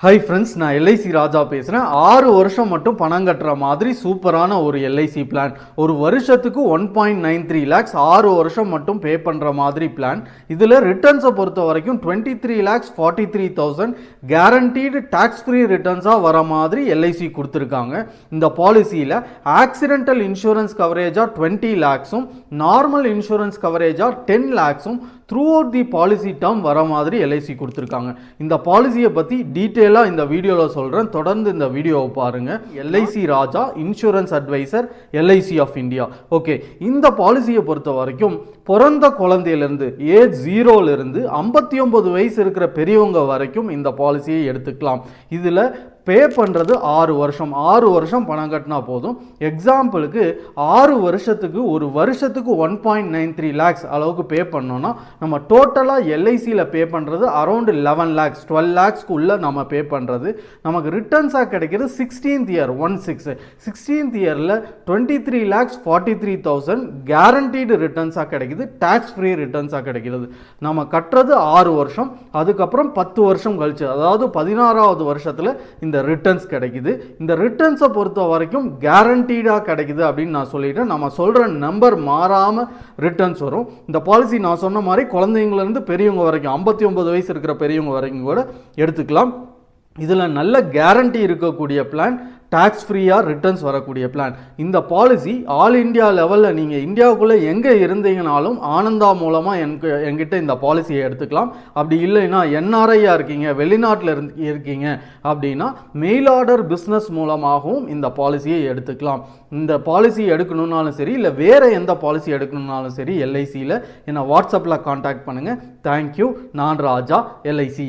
Hi friends, நான் LIC ராஜா பேசுகிறேன். 6 வருஷம் மட்டும் பணம் கட்டுற மாதிரி சூப்பரான ஒரு எல்ஐசி பிளான். ஒரு வருஷத்துக்கு 1.93 lakhs 6 வருஷம் மட்டும் பே பண்ணுற மாதிரி பிளான். இதில் ரிட்டர்ன்ஸை பொறுத்த வரைக்கும் 23,43,000 கேரண்டீடு டேக்ஸ் ஃப்ரீ ரிட்டர்ன்ஸாக வர மாதிரி எல்ஐசி கொடுத்துருக்காங்க. இந்த பாலிசியில் ஆக்சிடென்டல் இன்சூரன்ஸ் கவரேஜாக 20 lakhsம் நார்மல் இன்சூரன்ஸ் கவரேஜாக 10 lakhsம் throughout the policy term வர மாதிரி எல்ஐசி கொடுத்துருக்காங்க. இந்த பாலிசியை பற்றி டீட்டெயிலாக இந்த வீடியோவில் சொல்கிறேன். தொடர்ந்து இந்த வீடியோவை பாருங்கள். LIC Raja, insurance advisor, LIC of India. Okay, இந்த பாலிசியை பொறுத்த வரைக்கும் பிறந்த குழந்தையிலிருந்து ஏஜ் 0லிருந்து 59 வயசு இருக்கிற பெரியவங்க வரைக்கும் இந்த பாலிசியை எடுத்துக்கலாம். இதில் பே பண்ணுறது 6 வருஷம். 6 வருஷம் பணம் கட்டினா போதும். எக்ஸாம்பிளுக்கு 6 வருஷத்துக்கு ஒரு வருஷத்துக்கு 1.93 lakhs அளவுக்கு பே பண்ணோன்னா நம்ம டோட்டலாக எல்ஐசியில் பே பண்ணுறது அரௌண்ட் 11 lakhs 12 lakhsக்குள்ளே நம்ம பே பண்ணுறது. நமக்கு ரிட்டர்ன்ஸாக கிடைக்கிறது 16th year 16th இயரில் 23,43,000 கேரண்டீடு ரிட்டர்ன்ஸாக கிடைக்குது. டேக்ஸ் ஃப்ரீ ரிட்டர்ன்ஸாக கிடைக்கிறது. நம்ம கட்டுறது 6 வருஷம். அதுக்கப்புறம் 10 வருஷம் கழிச்சு, அதாவது 16வது வருஷத்தில் இந்த ரிட்டர்ன்ஸ் கிடைக்குது. இந்த ரிட்டர்ன்ஸை பொறுத்த வரைக்கும் கேரண்டீடாக கிடைக்குது அப்படின்னு நான் சொல்லிட்டேன். நம்ம சொல்கிற நம்பர் மாறாமல் ரிட்டர்ன்ஸ் வரும். இந்த பாலிசி நான் சொன்ன மாதிரி குழந்தைங்கலேருந்து பெரியவங்க வரைக்கும் 59 வயசு இருக்கிற பெரியவங்க வரைக்கும் கூட எடுத்துக்கலாம். இதில் நல்ல கேரண்டி இருக்கக்கூடிய பிளான், டேக்ஸ் ஃப்ரீயாக ரிட்டர்ன்ஸ் வரக்கூடிய பிளான். இந்த பாலிசி ஆல் இண்டியா லெவலில் நீங்கள் இந்தியாவுக்குள்ளே எங்கே இருந்தீங்கனாலும் ஆனந்தா மூலமாக என்கிட்ட இந்த பாலிசியை எடுத்துக்கலாம். அப்படி இல்லைன்னா என்ஆர்ஐயாக இருக்கீங்க, வெளிநாட்டில் இருக்கீங்க அப்படின்னா மெயில் ஆர்டர் பிஸ்னஸ் மூலமாகவும் இந்த பாலிசியை எடுத்துக்கலாம். இந்த பாலிசி எடுக்கணுன்னாலும் சரி, இல்லை வேறு எந்த பாலிசி எடுக்கணுன்னாலும் சரி, எல்ஐசியில் என்னை வாட்ஸ்அப்பில் கான்டாக்ட் பண்ணுங்கள். தேங்க்யூ. நான் ராஜா, எல்ஐசி.